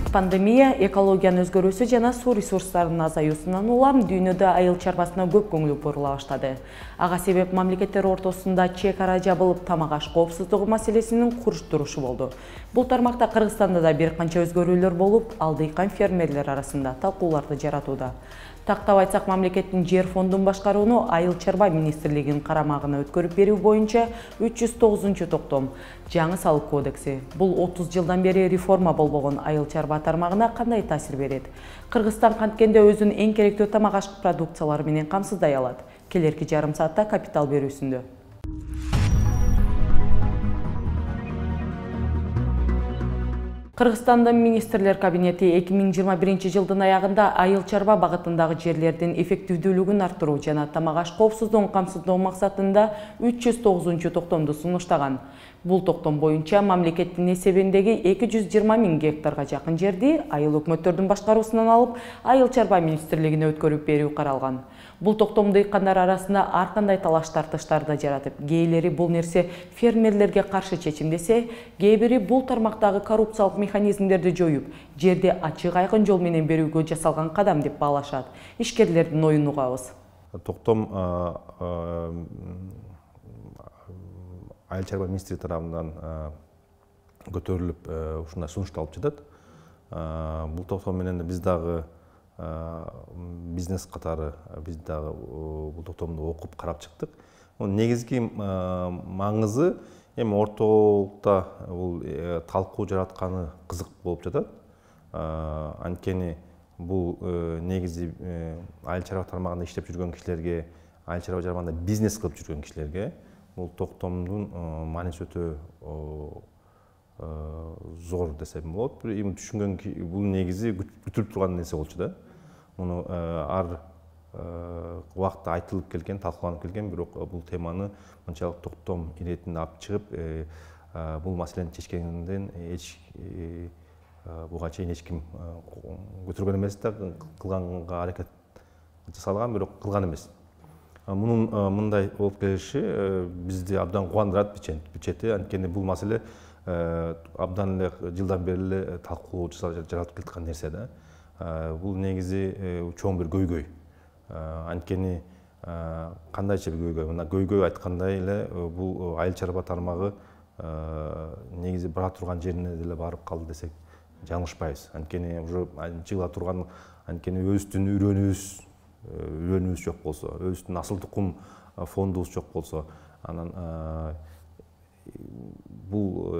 Пандемия, экологиянын өзгөрүүсү жана суу ресурстарынын азаюусунан улам дүйнөдө айыл чарбасына көп көңүл бурула баштады. Ага себеп мамлекеттер ортосунда чек ара жабылып, тамак аш коопсуздугу маселесинин курч турушу болду. Бул тармакта Кыргызстанда да бир канча өзгөрүүлөр болуп, алдыйкан фермерлер арасында талкууларды жаратууда. Тактап айтсак, мамлекеттин жер фондун башкарууну Айыл чарба министрлигинин карамагына өткөрүп берүү боюнча 309-токтом жаңы салык кодекси. Бул 30 жылдан бери реформа болбогон айыл чарба тармагына кандай таасир берет? Кыргызстан канткенде өзүнүн эң керектүү тамак аш продукциялары менен камсыздай алат. Келерки жарым саатта Капитал берүүсүндө. Кыргызстандын министрлер кабинети 2021 жылдын аягында айыл чарба багытындагы жерлердин эффективдүүлүгүн арттыруу жана тамак аш коопсуздугун камсыздоо максатында 309-токтомду сунуштаган. Бул токтом боюнча мамлекеттин эсебиндеги 220 000 гектарга жакын жерди айыл өкмөттөрдүн башкаруусунан алып, айыл чарба министрлигине өткөрүп берүү каралган. Бул токтом дыйкандар арасында ар кандай талаш тартыштарды жаратып, кээleri бул нерсе фермерлерге каршы чечим десе, кээ бири бул тармактагы коррупциялык механизмдерди жоюп, жерди ачык айкын жол менен берүүгө жасалган кадам деп баалашат. Ишкерлердин оюн угабыз. Токтом айыл чарба министри тарабынан көтөрүлүп ушундай сунушталып жатат. Бул токтом менен биз дагы бизнес катары биз дагы бул токтомду окуп карап чыктык. Негизги маңызы эми ортолукта бул талкуу жаратканы кызык болуп жатат. Анткени бул негизи айыл чарба тармагында иштеп жүргөн кишилерге, айыл чарба тармагында бизнес кылып жүргөн кишилерге бул токтомдун мааниси өтө зор десем болот. Эми түшүнгөн бул негизи күтүлүп турган нерсе болчу да. Муну ар убакытта айтылып келген, талкууланып келген, бирок бул теманы мынчалык токтом иретинде алып чыгып, бул маселени чечкенден буга чейин эч ким көтөргөн эмес да, кылганга аракет жасалган, бирок кылган эмес. Мунун мындай болуп келиши бизди абдан кубандырат бюджети, анткени бул маселе абдан эле жылдан бери эле талкуу жаратып келаткан нерсе да. Бул негизи чоң бир көйгөй. Анткени кандайча бир көйгөй? Мына көйгөй айткандай эле бул айыл чарба тармагы негизи бара турган жерине деле барып калды десек жаңылышпайбыз. Анткени уже жыгыла турган, анткени өзүбүздүн үрөнүүбүз жок болсо, өзүбүздүн асыл тукум фондубуз жок болсо, анан бул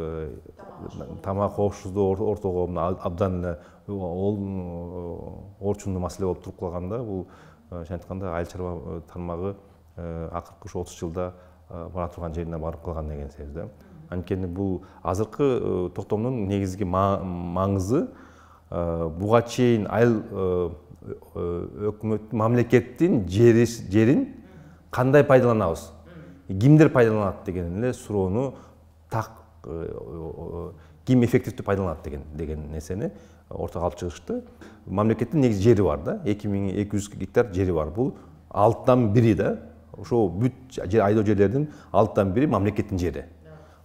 тамак коопсуздугу ортого абдан эле орчундуу маселе болуп туруп калганда, бул айтканда айыл чарба тармагы акыркы 30 жылда бара турган жерине барып калган деген сөз да. Анткени бул азыркы токтомдун негизги маңызы буга чейин айыл өкмөт мамлекеттин жерин кандай пайдаланабыз, кимдер пайдаланат деген эле суроону ким эффективдүү пайдаланат деген нерсени ортого алып чыгышты. Мамлекеттин негизи жери бар да, 2200 гектар жери бар. Бул 6-дан 1 да. Ошо бүт айдоо жерлердин 6-дан 1 мамлекеттин жери.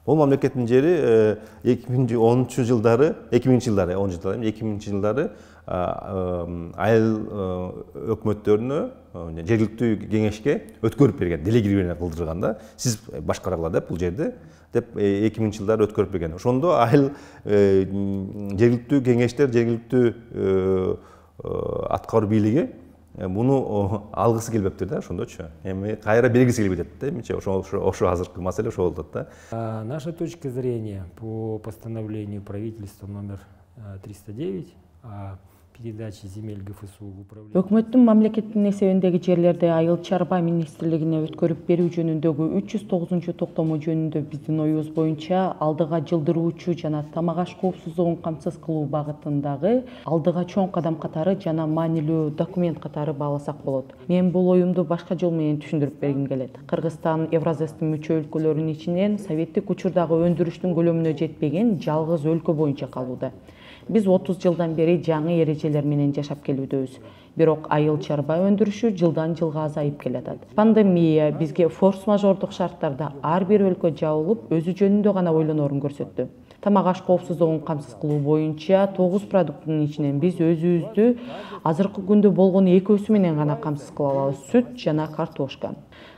Бул мамлекеттин жери 2010 жылдары айыл өкмөттөрүнө, жергиликтүү кеңешке өткөрүп берген, делегирование кылдырган да. Сиз башкарагыла деп бул жерди деп 2000 жылдары өткөрүп берген. Ошондо айыл жергиликтүү кеңештер, жергиликтүү аткаруу бийлиги муну алгысы келбептир да, ошондочу. Эми кайра бергиси келбей жатат да, эмче ошо азыркы маселе ошо болуп атат да. Наша точка зрения по постановлению правительства номер 309 о передаче земель ГФСУ в управление. Өкмөттүн мамлекеттин эсебиндеги жерлерди айыл чарба министрлигине өткөрүп берүү жөнүндөгү 309-токтому жөнүндө биздин оюбуз боюнча алдыга жылдыруучу жана тамак аш коопсуздугун камсыз кылуу багытындагы алдыга чоң кадам катары жана маанилүү документ катары бааласак болот. Мен бул оюмду башка жол менен түшүндүрүп бергим келет. Кыргызстан Евразэстин мүчө өлкөлөрүнүн ичинен советтик учурдагы өндүрүштүн көлөмүнө жетпеген жалгыз өлкө боюнча калууда. Биз 30 жылдан бери жаңы эрежелер менен жашап келүүдөбүз. Бирок айыл чарба өндүрүшү жылдан жылга азайып келатат. Пандемия бизге форс-мажордук шарттарда ар бир өлкө жабылып, өзү жөнүндө гана ойлонорун көрсөттү. Тамак аш коопсуздугун камсыз кылуу боюнча 9 продукттун ичинен биз өзүбүздү азыркы күндө болгон экөөсү менен гана камсыз кыла алабыз: сүт жана картошка.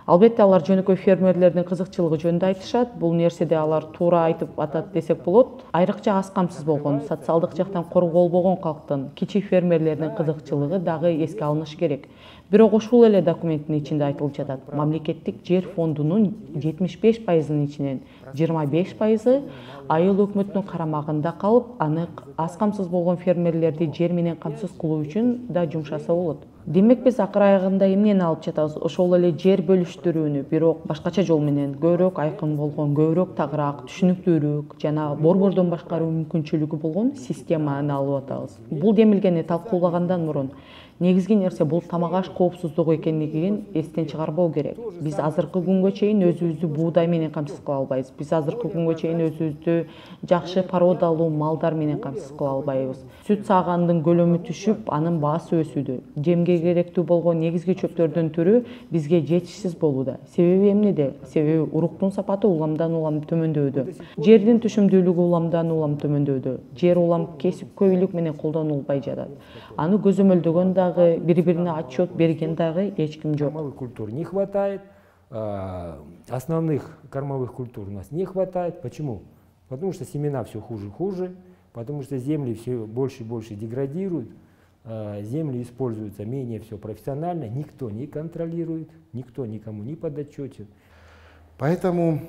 Албетте алар жөнөкөй фермерлердин кызыкчылыгы жөнүндө айтышат. Бул нерседе алар туура айтып атат десек болот. Айрыкча аз камсыз болгон, социалдык жактан корголбогон калктын, кичи фермерлердин кызыкчылыгы дагы эске алынышы керек. Бирок ушул эле документтин ичинде айтылып жатат: мамлекеттик жер фондунун 75%-ын ичинен 25%-ы айыл өкмөттүн карамагында калып, аны аз камсыз болгон фермерлерди жер менен камсыз кылуу үчүн да жумшаса болот. Демек биз акыр аягында эмнени алып жатабыз? Ошол эле жер бөлүштүрүүнү, бирок башкача жол менен, көбүрөөк айкын болгон, көбүрөөк тагыраак, түшүнүктүүрөөк жана борбордон башкаруу мүмкүнчүлүгү болгон системаны алып атабыз. Бул демилгени талкуулагандан мурун негизги нерсе бул тамак аш коопсуздугу экендигин эстен чыгарбоо керек. Биз азыркы күнгө чейин өзүбүздү буудай менен камсыз кыла албайбыз. Биз азыркы күнгө чейин өзүбүздү жакшы породалуу малдар менен камсыз кыла албайбыз. Сүт саагандын көлөмү түшүп, анын баасы өсүүдө. Жемге керектүү болгон негизги чөптөрдүн түрү бизге жетишсиз болууда. Себеби эмнеде? Себеби уруктун сапаты уламдан улам төмөндөдө. Жердин түшүмдүүлүгү уламдан улам төмөндөдө. Жер улам кесип көбүйлүк менен колдонулбай жатат. Аны көзөмөлдөгөн дагы, бири-бирине отчет берген дагы эч ким жок. Кормовых культур не хватает, основных кормовых культур у нас не хватает. Почему? Потому что семена все хуже и хуже, потому что земли все больше и больше деградируют, земли используются менее все профессионально, никто не контролирует, никто никому не подотчетен. Поэтому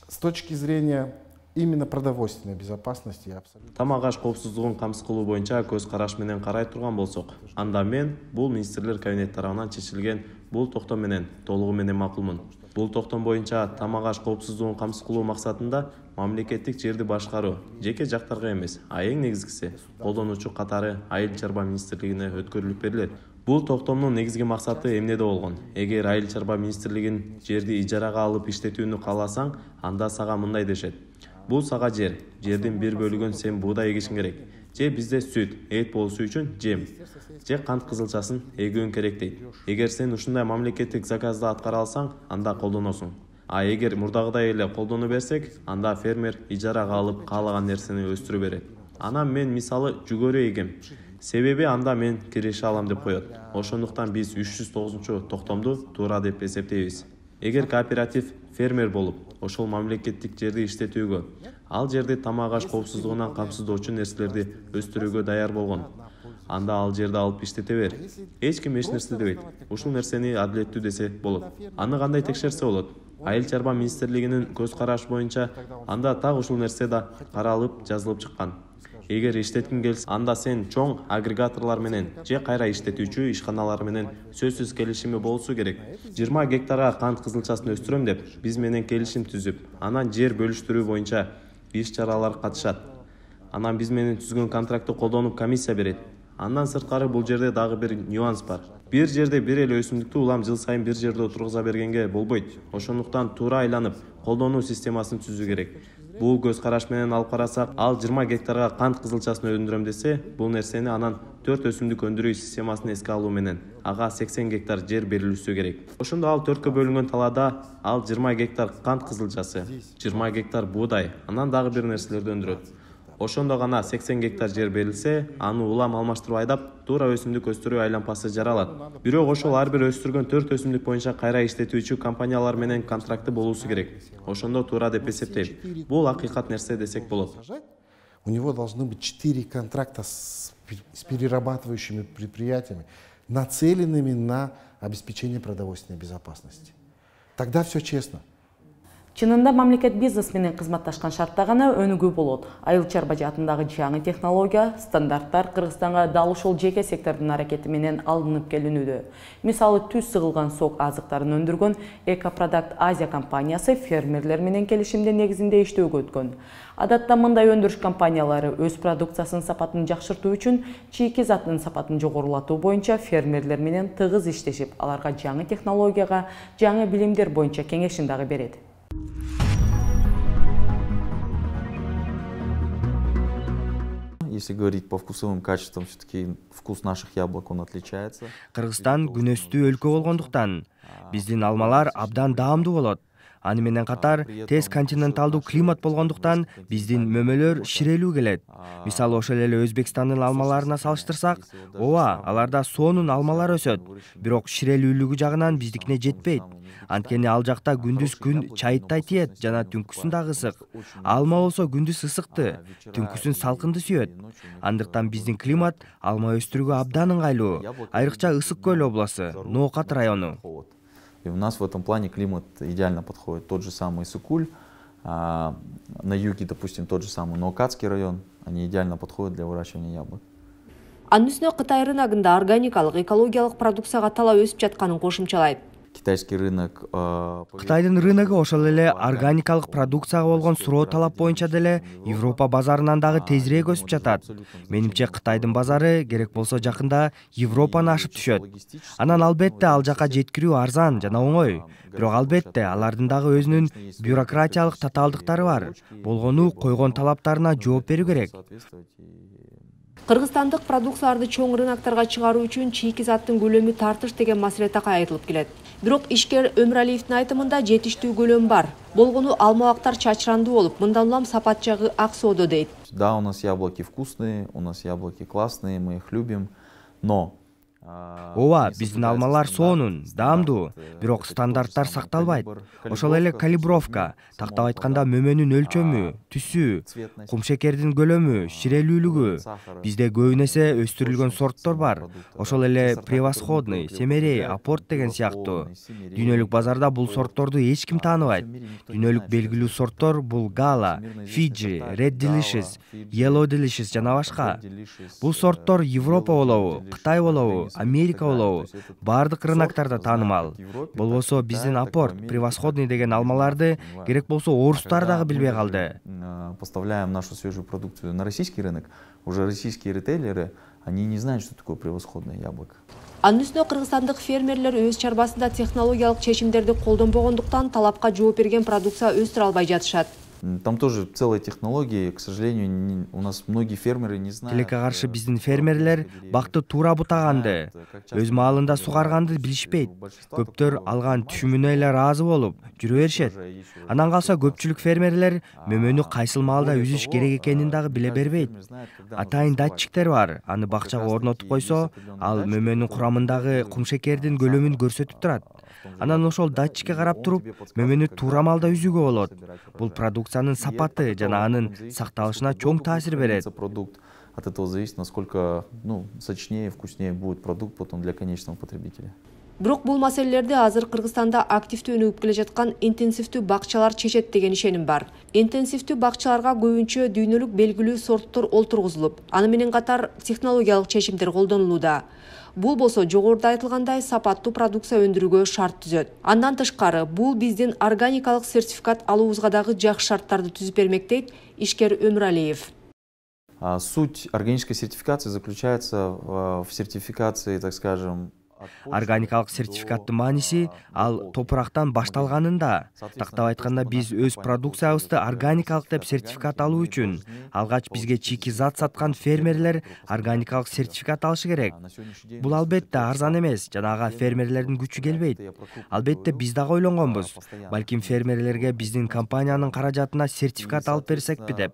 с точки зрения именно продовольственной безопасности абсолютно. Тамак аш коопсуздугун камсыз кылуу боюнча көз караш менен карай турган болсок, анда мен бул министрлер кабинети тарабынан чечилген бул токтом менен толугу менен макулмун. Бул токтом боюнча тамак аш коопсуздугун камсыз кылуу максатында мамлекеттик жерди башкаруу жеке жактарга эмес, а эң негизгиси колдонуучу катары Айыл чарба министрлигине өткөрүлүп берилет. Бул токтомдун негизги максаты эмнеде болгон? Эгер Айыл чарба министрлигин жерди ижарага алып иштетүүнү кааласаң, анда сага мындай дешет: бул сага жердин бир бөлүгүн сен буудай эгишиң керек, же бизде сүт, эт болушу үчүн жем, же кант кызылчасын эгүүң керек дейт. Эгер сен ушундай мамлекеттик заказды аткара алсаң, анда колдоносуң. А эгер мурдагыдай эле колдоно берсек, анда фермер ижарага алып каалаган нерсени өстүрө берет. Анан мен мисалы жүгөрү эгем. Себеби анда мен киреше алам деп коет. Ошондуктан биз 309-токтомду туура деп эсептейбиз. Эгер кооператив фермер болуп, ошол мамлекеттик жерди иштетүүгө, ал жерди тамак аш коопсуздугунан камсыздоочу нерселерди өстүрүүгө даяр болгон, анда ал жерди алып иштете бер. Эч ким эч нерсе дебейт. Ушул нерсени адилеттүү десе болот. Аны кандай текшерсе болот? Айыл чарба министрлигинин көз карашы боюнча анда так ушул нерсе да каралып, жазылып чыккан. Эгер иштеткиң келсе, анда сен чоң агрегаторлор менен же кайра иштетүүчү ишканалар менен сөзсүз келишими болсу керек. 20 гектарга кант кызылчасын өстүрөм деп биз менен келишим түзүп, анан жер бөлүштүрүү боюнча иш-чаралар катышат. Анан биз менен түзгөн контрактты колдонуп комиссия берет. Андан сырткары бул жерде дагы бир нюанс бар. Бир жерде бир эле өсүмдүктү улам жыл сайын бир жерде отургуза бергенге болбойт. Ошондуктан туура айланып, колдонуу системасын түзүү керек. Бул көз караш менен алып карасак, ал 20 гектарга кант кызылчасын өндүрөм десе, бул нерсени анан 4 өсүмдүк өндүрүү системасын эске алуу менен ага 80 гектар жер берилүүсү керек. Ошондо ал 4кө бөлүнгөн талаада ал 20 гектар кант кызылчасы, 20 гектар буудай, анан дагы бир нерселерди өндүрөт. Ошондо гана 80 гектар жер берилсе, аны улам алмаштырып айдап, туура өсүмдүк өстүрүү айланпасы жаралат. Бирок ошол ар бир өстүргөн 4 өсүмдүк боюнча кайра иштетүүчү компаниялар менен контракты болуусу керек. Ошондо туура деп эсептейм. Бул акыйкат нерсе десек болот. У него должны быть 4 контракта с перерабатывающими предприятиями, нацеленными на обеспечение продовольственной безопасности. Тогда все честно. Чынында мамлекет бизнес менен кызматташкан шартта гана өнүгүү болот. Айыл чарба жаатындагы жаңы технология, стандарттар Кыргызстанга дал ушул жеке сектордун аракети менен алынып келинүүдө. Мисалы түз сыгылган сок азыктарын өндүргөн Экопродакт Азия компаниясы фермерлер менен келишимдин негизинде иштөөгө өткөн. Адатта мындай өндүрүш компаниялары өз продукциясынын сапатын жакшыртуу үчүн чийки заттын сапатын жогорулатуу боюнча фермерлер менен тыгыз иштешип, аларга жаңы технологияга, жаңы билимдер боюнча кеңешин дагы берет. Если говорить по вкусовым качествам, все-таки вкус наших яблок, он отличается. Кыргызстан күнөстүү өлкө болгондуктан биздин алмалар абдан даамдуу болот. Аны менен катар тез континенталдуу климат болгондуктан биздин мөмөлөр ширелүү келет. Мисалы ошол эле Өзбекстандын алмаларына салыштырсак, ооба, аларда соонун алмалар өсөт, бирок ширелүүлүгү жагынан биздикине жетпейт. Анткени ал жакта күндүз күн чайыттай тиет жана түнкүсүн дагы ысык. Алма болсо күндүз ысыкты, түнкүсүн салкынды сүйөт. Андыктан биздин климат алма өстүрүүгө абдан ыңгайлуу. Айрыкча Ысык көл областы, Ноокат району. И у нас в этом плане климат идеально подходит. Тот же самый Ысык-Куль, на юге, допустим, тот же самый Ноокатский район, они идеально подходят для выращивания яблок. Анын үстүнө Кытай рыногунда органикалык, экологиялык продукцияга талап өсүп жатканын кошумчалайт. Китайский рынок... Кытайдын рыногу ошол эле органикалык продукцияга болгон суроо талап боюнча деле Европа базарынан дагы тезирээк өсүп жатат. Менимче Кытайдын базары керек болсо жакында Европаны ашып түшөт. Анан албетте ал жака жеткирүү арзан жана оңой. Бирок албетте алардын дагы өзүнүн бюрократиялык татаалдыктары бар. Болгону койгон талаптарына жооп берүү керек. Кыргызстандык продукцияларды чоң рыноктарга чыгаруу үчүн чийки заттын көлөмү тартыш деген маселе такай айтылып келет. Бирок ишкер Өмүралиевдин айтымында жетиштүү көлөм бар. Болгону алмабактар чачырандуу болуп, мындан улам сапат жагы аксоодо дейт. Да, у нас яблоки вкусные, у нас яблоки классные, мы их любим, но... Ооба, биздин алмалар соонун, даамдуу, бирок стандарттар сакталбайт. Ошол эле калибровка, тактап айтканда мөмөнүн өлчөмү, түсү, кумшекердин көлөмү, ширелүүлүгү. Бизде көбүн эсе өстүрүлгөн сорттор бар. Ошол эле превосходный, семерей, апорт деген сыяктуу. Дүйнөлүк базарда бул сортторду эч ким тааныбайт. Дүйнөлүк белгилүү сорттор бул Гала, Фиджи, Red Delicious, Yellow Delicious жана башка. Бул сорттор Европа болобу, Кытай болобу, Америка болобу, бардык рыноктарда таанымал. Болбосо биздин апорт, превосходный деген алмаларды керек болсо орустар дагы билбей калды. Поставляем нашу свежую продукцию на российский рынок, уже российские ритейлеры, они не знают, что такое превосходное яблоко. Анын үстүнө кыргызстандык фермерлер өз чарбасында технологиялык чечимдерди колдонбогондуктан талапка жооп берген продукция өстүрө албай жатышат. Там тоже целая технология, к сожалению, у нас многие фермеры не знают. Тилекке каршы биздин фермерлер бакты туура бутаганды, өз маалында сугарганды билишпейт. Көптөр алган түшүмүнө эле ыраазы болуп жүрө беришет. Анан калса көпчүлүк фермерлер мөмөнү кайсыл маалда үзүш керек экенин дагы биле бербейт. Атайын датчиктер бар, аны бакчага орнотуп койсо, ал мөмөнүн курамындагы кумшекердин көлөмүн көрсөтүп турат. Анан ошол датчикке карап туруп, мөмөнү туура маалда үзүүгө болот. Бул продукциянын сапаты жана анын сакталышына чоң таасир берет. От этого зависит, насколько сочнее, вкуснее будет продукт потом для конечного потребителя. Бирок бул маселелерди азыр Кыргызстанда активдүү өнүгүп келе жаткан интенсивдүү бакчалар чечет деген ишеним бар. Интенсивдүү бакчаларга көбүнчө дүйнөлүк белгилүү сорттор олтургузулуп, аны менен катар технологиялык чечимдер колдонулууда. Бул болсо жогоруда айтылгандай сапаттуу продукция өндүрүүгө шарт түзөт. Андан тышкары, бул биздин органикалык сертификат алуубузга дагы жакшы шарттарды түзүп бермек дейт ишкер Өмүралиев. Суть органической сертификации заключается в сертификации, так скажем, Органикалык сертификаттын мааниси ал топурактан башталганында. Тактап айтканда биз өз продукциябызды органикалык деп сертификат алуу үчүн алгач бизге чийки зат саткан фермерлер органикалык сертификат алышы керек. Бул албетте арзан эмес жана ага фермерлердин күчү келбейт. Албетте биз дагы ойлонгонбуз. Балким фермерлерге биздин компаниянын каражатына сертификат алып берсекпи деп.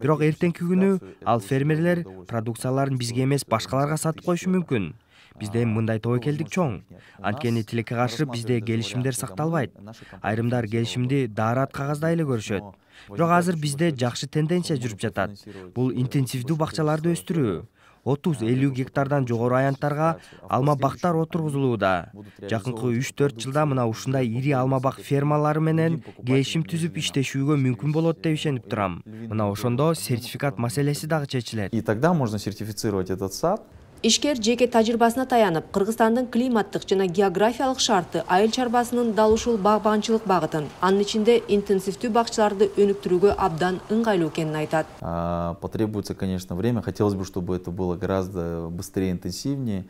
Бирок эртеңки күнү ал фермерлер продукцияларын бизге эмес башкаларга сатып коюшу мүмкүн. Бизде мындай тобокелдик чоң. Анткени тилекке каршы бизде келишимдер сакталбайт. Айрымдар келишимди даарат кагазда эле көрүшөт. Бирок азыр бизде жакшы тенденция жүрүп жатат. Бул интенсивдүү бакчаларды өстүрүү. 30-50 гектардан жогору аянттарга алма бактар отургузулууда. Жакынкы 3-4 жылда мына ушундай ири алма бак фермалары менен келишим түзүп иштешүүгө мүмкүн болот деп ишенип турам. Мына ошондо сертификат маселеси дагы чечилет. И тогда можно сертифицировать этот сад. Ишкер жеке тажрыйбасына таянып, Кыргызстандын климаттык жана географиялык шарты айыл чарбасынын дал ушул багбанчылык багытын, анын ичинде интенсивдүү бакчаларды өнүктүрүүгө абдан ыңгайлуу экенин айтат. Потребуется, конечно, время. Хотелось бы, чтобы это было гораздо быстрее, интенсивнее.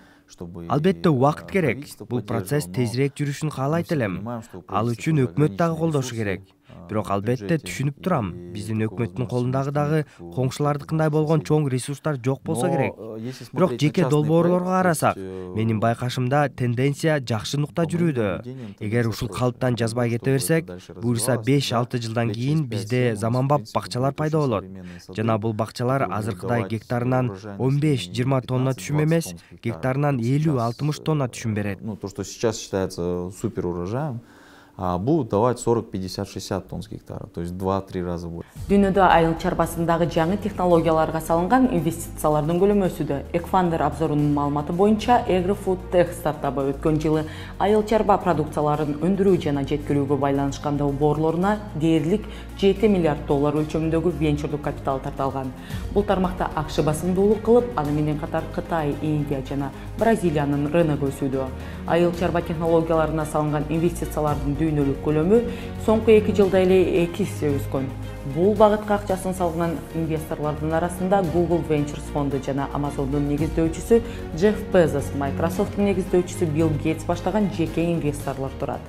Албетте убакыт керек. Бул процесс тезирээк жүрүшүн каалайт элем. Ал үчүн өкмөт дагы колдошу керек. Бирок албетте түшүнүп турам, биздин өкмөттүн колундагы дагы коңшулардыкындай болгон чоң ресурстар жок болсо керек. Бирок жеке долбоорлорго карасак, менин байкашымда тенденция жакшы нукта жүрүүдө. Эгер ушул калыптан жазбай кете берсек, буюрса 5-6 жылдан кийин бизде заманбап бакчалар пайда болот. Жана бул бакчалар азыркыдай гектарынан 15-20 тонна түшүм эмес, гектарынан 50-60 тонна түшүм берет. То, что сейчас считается супер урожаем, будут давать 40, 50, 60 тонн с гектара, то есть 2-3 раза больше. Дүйнөдө айыл чарбасындагы жаңы технологияларга салынган инвестициялардын көлөмү өсүүдө. Экфандер обзорунун маалыматы боюнча Agri-Food Tech стартабы өткөн жылы айыл чарба продукцияларын өндүрүү жана жеткирүүгө байланышкан бордорлоруна дээрлик $7 миллиард өлчөмүндөгү венчурдук капитал тарталган. Бул тармакта АКШ басымдуулук кылып, аны менен катар Кытай, Индия жана Бразилиянын рыногу өсүүдө. Айыл чарба технологияларына салынган инвестициялардын дүйнөлүк көлөмү соңку 2 жылда эле 2 эсе өскөн. Бул багытка акчасын салган инвесторлордун арасында Google Ventures фонду жана Amazon'дун негиздөөчүсү Джефф Безос, Microsoft'тун негиздөөчүсү Билл Гейтс баштаган жеке инвесторлор турат.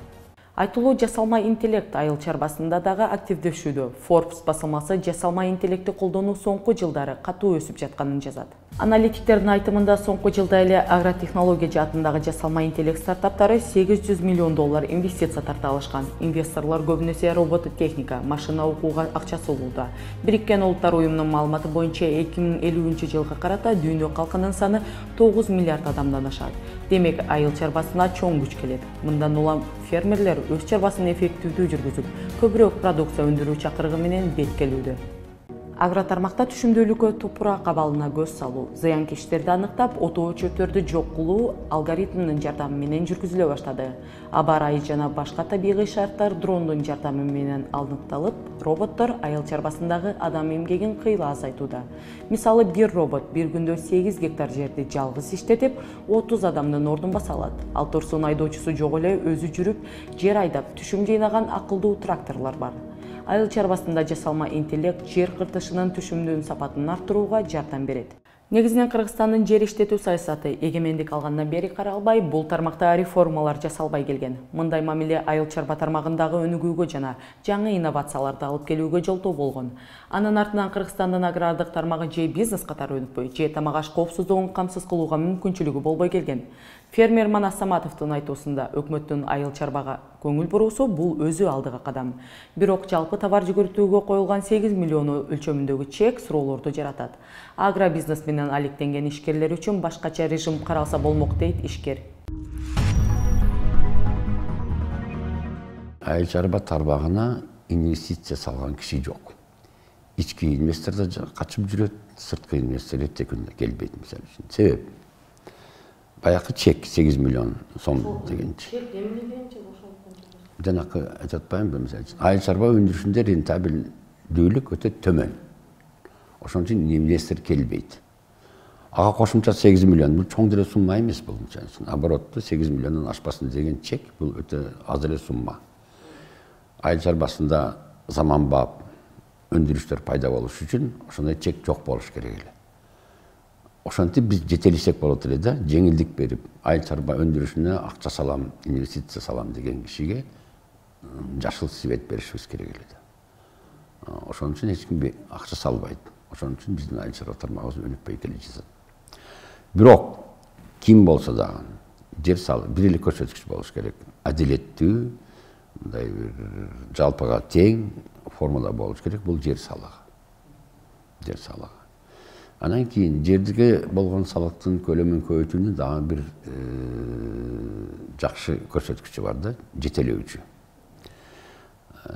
Айтылуу жасалма интеллект айыл чарбасында дагы активдөшүүдө. Forbes басылмасы жасалма интеллектти колдонуу соңку жылдары катуу өсүп жатканын жазат. Аналитиктердин айтымында соңку жылда эле агротехнология жаатындагы жасалма интеллект стартаптары $800 миллион инвестиция тарта алышкан. Инвесторлор көбүнесе робототехника, машина окууга акча салууда. Бириккен Улуттар уюмунун маалыматы боюнча 2050-жылга карата дүйнө калкынын саны 9 миллиард адамдан ашат. Демек, айыл чарбасына чоң күч келет. Мындан улам фермерлер өз чарбасын эффективдүү жүргүзүп, көбүрөөк продукция өндүрүү чакырыгы менен бет-келүүдө. Агротармакта түшүмдүүлүккө топурак абалына көз салуу, зыянкечтерди аныктап, отоо чөптөрдү жок кылуу алгоритминин жардамы менен жүргүзүлө баштады. Аба ырайы жана башка табигый шарттар дрондун жардамы менен аныкталып, роботтор айыл чарбасындагы адам эмгегин кыйла азайтууда. Мисалы, бир робот бир күндө 8 гектар жерди жалгыз иштетип, 30 адамдын ордун баса алат. Ал турсун айдоочусу жок эле өзү жүрүп, жер айдап, түшүм жыйнаган акылдуу тракторлор бар. Айыл чарбасында жасалма интеллект жер кыртышынын түшүмдүн сапатын арттырууга жардам берет. Негизинен Кыргызстандын жер иштетүү саясаты эгемендик алгандан бери каралбай, бул тармакта реформалар жасалбай келген. Мындай мамиле айыл чарба тармагындагы өнүгүүгө жана жаңы инновацияларды алып келүүгө жолтоо болгон. Анын артынан Кыргызстандын агрардык тармагы же бизнес катары өнүкпөй, же тамак аш коопсуздугун камсыз кылууга мүмкүнчүлүгү болбой келген. Фермер Манас Саматовдун айтуусунда өкмөттүн айыл чарбага көңүл буруусу бул өзү алдыга кадам. Бирок жалпы товар жүгүртүүгө коюлган 8 миллион өлчөмүндөгү чек суроолорду жаратат. Агробизнес менен алектенген ишкерлер үчүн башкача режим каралса болмок дейт ишкер. Айыл чарба тармагына инвестиция салган киши жок. Ички инвесторлор качып жүрөт, сырткы инвесторлор текүндө келбейт мисалы үчүн. Себеп баягы чек 8 миллион сом деген чек. Жанакы айтып атпаймынбы мисалы үчүн. Айыл чарба өндүрүшүндө рентабелдүүлүк өтө төмөн. Ошон үчүн инвестор келбейт. Ага кошумча 8 миллион бул чоң деле сумма эмес бул. Оборотто 8 миллиондон ашпасын деген чек бул өтө аз эле сумма. Айыл чарбасында заманбап өндүрүштөр пайда болуш үчүн ошондой чек жок болуш керек эле. Ошентип биз жетелесек болот эле да, жеңилдик берип, айыл чарба өндүрүшүнө акча салам, инвестиция салам деген кишиге жашыл свет беришибиз керек эле да. Ошон үчүн эч ким акча салбайт. Ошон үчүн биздин айыл чарба тармагыбыз өнүкпөй келе жатат. Бирок ким болсо дагы жер салып, бир эле көрсөткүч болуш керек. Адилеттүү, мындай жалпыга тең формула болуш керек, бул жер салыгы. Жер салыгы. Анан кийин жерге болгон салыктын көлөмүн көбөйтүүнүн дагы бир жакшы көрсөткүчү бар да, жетелөөчү.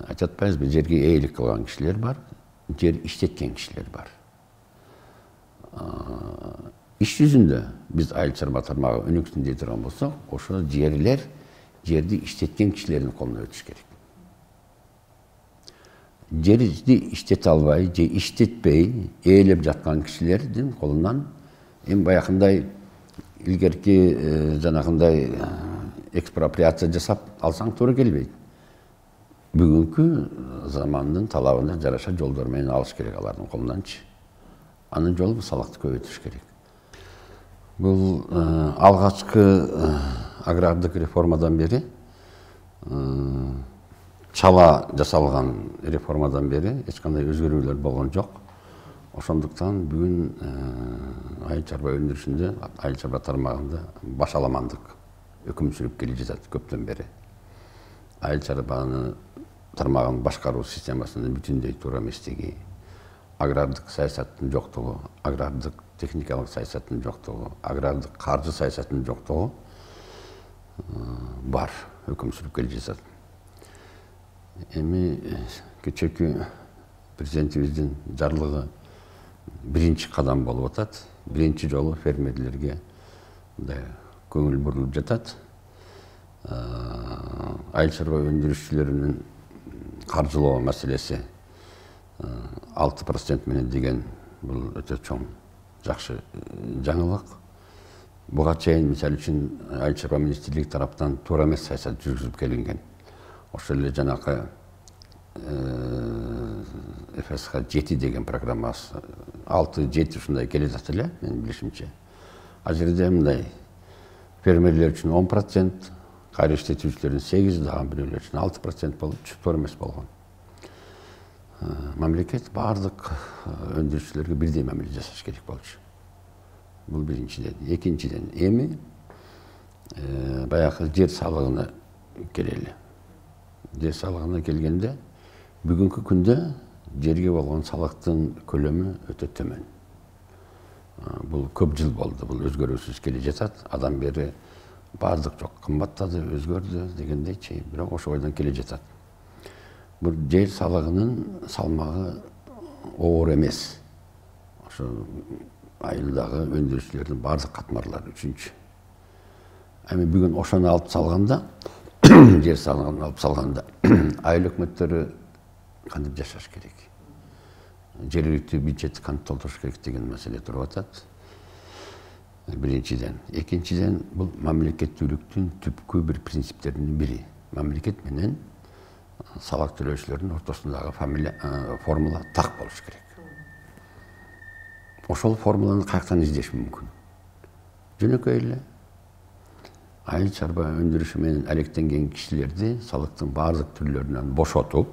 Айтып атпайбызбы, жерге ээлик кылган кишилер бар, жер иштеткен кишилер бар. Иш жүзүндө биз айыл чарба тармагы өнүксүн дей турган болсок, ошо жерлер жерди иштеткен кишилердин колуна өтүш керек. Жерди иштете албай, же иштетпей, ээлеп жаткан кишилердин колунан эми баягындай илгерки жанагындай экспроприация жасап алсаң туура келбейт. Бүгүнкү замандын талабына жараша жолдор менен алыш керек алардын колунанчы. Анын жолу салыкты көбөйтүш керек. Бул алгачкы агрардык реформадан бери чала жасалған реформадан бері ешқандай өзгерулер болған жоқ. Ошондуктан бүгін айыл чарба өндірісінде, айыл чарба тармағында башаламандық өкім сүрүп келе жатат көптөн бері. Айыл чарбаны тармағын башкаруу системасынын бүтүндөй туура эместиги, агрардык саясаттын жоктугу, агрардык техникалык саясаттын жоктугу, агрардык каржы саясаттын жоктугу бар, өкүм сүрүп келе жатат. Эми кечээки президентибиздин жарлыгы биринчи кадам болуп атат. Биринчи жолу фермерлерге көңүл бурулуп жатат. Айыл чарба өндүрүшчүлөрүнүн каржылоо маселеси 6% менен деген бул өтө чоң жакшы жаңылык. Буга чейин мисалы үчүн айыл чарба министрлиги тараптан туура эмес саясат жүргүзүлүп келинген. Ошол эле жанакы ФСХ 7 деген программасы 6-7 ушундай келе жатат эле, менин билишимче. Ал жерде мындай фермерлер үчүн 10%, кайра иштетүүчүлөрдүн 8%, дагы бирөөлөр үчүн 6% болуп, туура эмес болгон. Мамлекет бардык өндүрүшчүлөргө бирдей мамиле жасаш керек болчу. Бул биринчиден. Экинчиден, эми баягы жер салыгына келели. Жер салыгына келгенде бүгүнкү күндө жерге болгон салыктын көлөмү өтө төмөн. Бул көп жыл болду, бул өзгөрүүсүз келе жатат. Адам бери бардык жок, кымбаттады, өзгөрдү дегендейчи, бирок ошо бойдон келе жатат. Бул жер салыгынын салмагы оор эмес. Ошо айылдагы өндүрүшчүлөрдүн бардык катмарлары үчүнчү. Эми бүгүн ошону алып салганда, жер салыгын алып салганда, айыл өкмөттөрү кантип жашаш керек? Жергиликтүү бюджет кантип толтуруш керек деген маселе туруп атат. Биринчиден. Экинчиден, бул мамлекеттүүлүктүн түпкү бир принциптеринин бири. Мамлекет менен салык төлөөчүлөрдүн ортосундагы формула так болуш керек. Ошол формуланы каяктан издеш мүмкүн? Жөнөкөй эле. Айыл чарба өндүрүшү менен алектенген кишилерди салыктын бардык түрлөрүнөн бошотуп,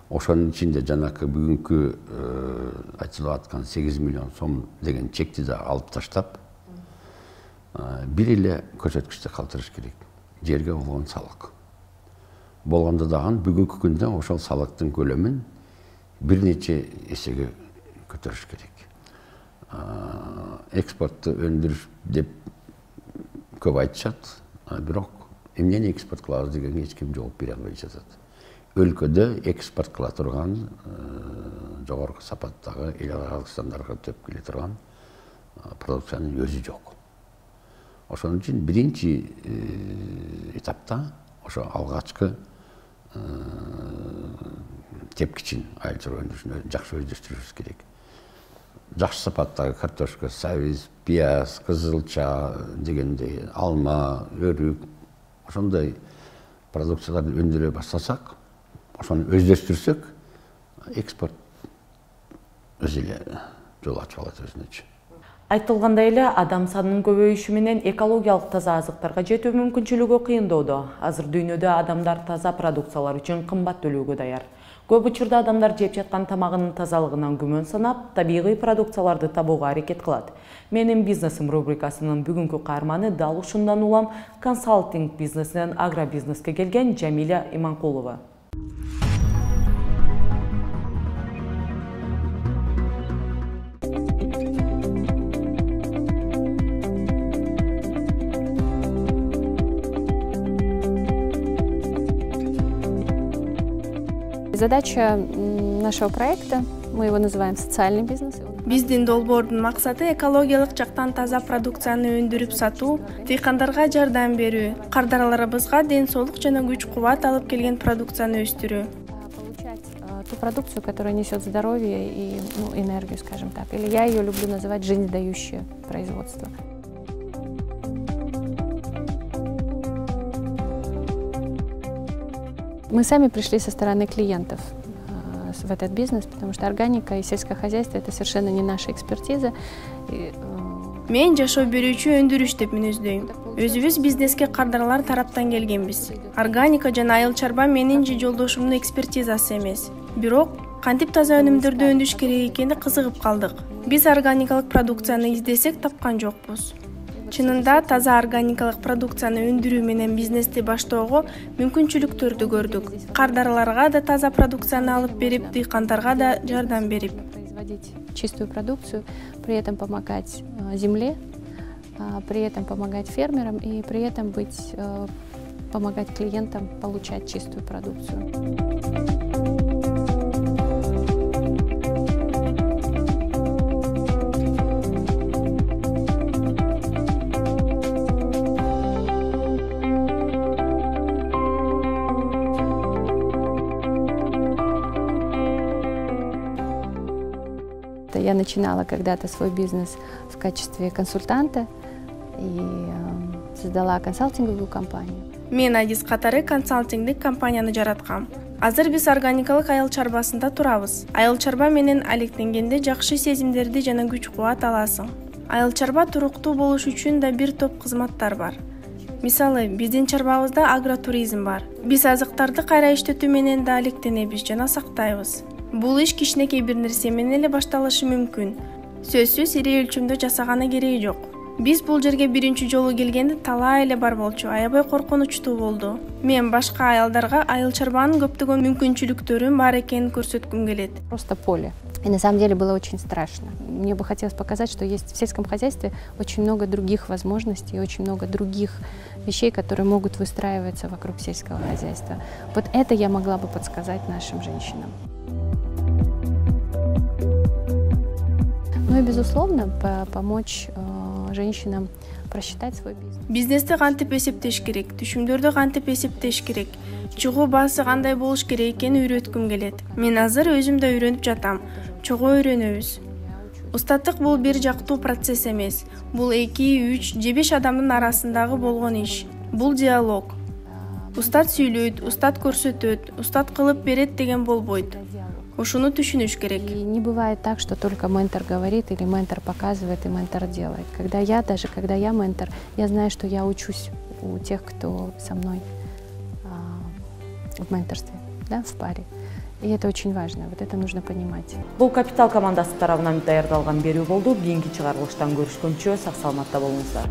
ошонун ичинде жанакы бүгүнкү айтылып аткан 8 миллион сом деген чекти да алып таштап, бир эле көрсөткүчтө калтырыш керек. Жерге болгон салык. Болгондо дагы бүгүнкү күндө ошол салыктын көлөмүн бир нече эсеге көтөрүш керек. Экспортту өндүрүш деп көп айтышат, бирок эмнени экспорт кылабыз дегенге эч ким жооп бере албай жатат. Өлкөдө экспорт кыла турган жогорку сапаттагы эл аралык стандартка төп келе турган продукциянын өзү жок. Ошон үчүн биринчи этапта ошо алгачкы тепкичин айыл чарба өндүрүшүнө жакшы өздөштүрүш керек. Жакшы сапаттагы картошка, сабиз, пияз, кызылча дегендей, алма, өрүк, ошондой продукцияларды өндүрө баштасак, ошону өздөштүрсөк, экспорт өз эле жол ачып алат өзүнөчү. Айтылгандай эле, адам санынын көбөйүшү менен экологиялык таза азыктарга жетүү мүмкүнчүлүгү кыйындоодо. Азыр дүйнөдө адамдар таза продукциялар үчүн кымбат төлөөгө даяр. Көп учурда адамдар жеп жаткан тамагынын тазалыгынан күмөн санап, табигый продукцияларды табууга аракет кылат. Менин бизнесим рубрикасынын бүгүнкү каарманы дал ушундан улам консалтинг бизнесинен агробизнеске келген Жамиля Иманкулова. Задача нашего проекта, мы его называем социальный бизнес. Биздин долбоордун максаты экологиялык жактан таза продукцияны өндүрүп сатуу, дыйкандарга жардам берүү, кардарларыбызга ден соолук жана күч-кубат алып келген продукцияны өстүрүү. Получать ту продукцию, которая несет здоровье и энергию, скажем так. Или я ее люблю называть жизнедающее производство. Мы сами пришли со стороны клиентов в этот бизнес, потому что органика и сельское хозяйство – это совершенно не наша экспертиза. И Мен жашоо берүүчү өндүрүш деп мүнөздөйм. Өзүбүз бизнеске кардарлар тараптан келгенбиз. Органика жана айыл чарба менин же жолдошумдун экспертизасы эмес. Бирок кантип таза өнүмдөрдү өндүрүш керек экенине кызыгып калдык. Биз органикалык продукцияны издесек тапкан жокпуз. Чынында таза органикалык продукцияны өндүрүү менен бизнести баштоого мүмкүнчүлүктөрдү көрдүк. Кардарларга да таза продукцияны алып берип, дыйкандарга да жардам берип. Чистую продукцию, при этом помогать земле, при этом помогать фермерам и при этом помогать клиентам получать чистую продукцию. Я начинала когда-то свой бизнес в качестве консультанта и создала консалтинговую компанию. Мен Адис катары консалтингдик компанияны жараткам. Азыр биз органикалык айыл чарбасында турабыз. Айыл чарба менен алектенгенде жакшы сезимдерди жана күч-кубат аласың. Айыл чарба туруктуу болуш үчүн да бир топ кызматтар бар. Мисалы, биздин чарбабызда агротуризм бар. Биз азыктарды кайра иштетүү менен да алектенебиз жана сактайбыз. Бул иш кичинекей бир нерсе менен эле башталышы мүмкүн. Сөзсүз ири өлчөмдө жасаганы кереги жок. Биз бул жерге биринчи жолу келгенде талай эле бар болчу, аябай коркунучтуу болду. Мен башка аялдарга айыл чарбанын көптөгөн мүмкүнчүлүктөрүн бар экенин көрсөткүм келет. Просто поле. И на самом деле было очень страшно. Мне бы хотелось показать, что есть в сельском хозяйстве очень много других возможностей, очень много других вещей, которые могут выстраиваться вокруг сельского хозяйства. Вот это я могла бы подсказать нашим женщинам. Ну и, безусловно, помочь женщинам просчитать свой бизнес. Бизнести кантип эсептеш керек, түшүмдөрдү кантип эсептеш керек, чыгуу баасы кандай болуш керек экенин үйрөткүм келет. Мен азыр өзүм да үйрөнүп жатам, чогуу үйрөнөбүз. Устаттык бул бир жактуу процесс эмес. Бул 2, 3 же 5 адамдын арасындагы болгон иш. Бул диалог. Устат сүйлөйт, устат көрсөтөт, устат кылып берет деген болбойт. Ушуну түшүнүш керек. И не бывает так, что только ментор говорит или ментор показывает и ментор делает. Когда я ментор, я знаю, что я учусь у тех, кто со мной в менторстве, да, в паре. И это очень важно, вот это нужно понимать. Бул Капитал командасы тарабынан даярдалган берүү болду. Кийинки чыгарылыштан көрүшкөнчө сак саламатта болуңуздар.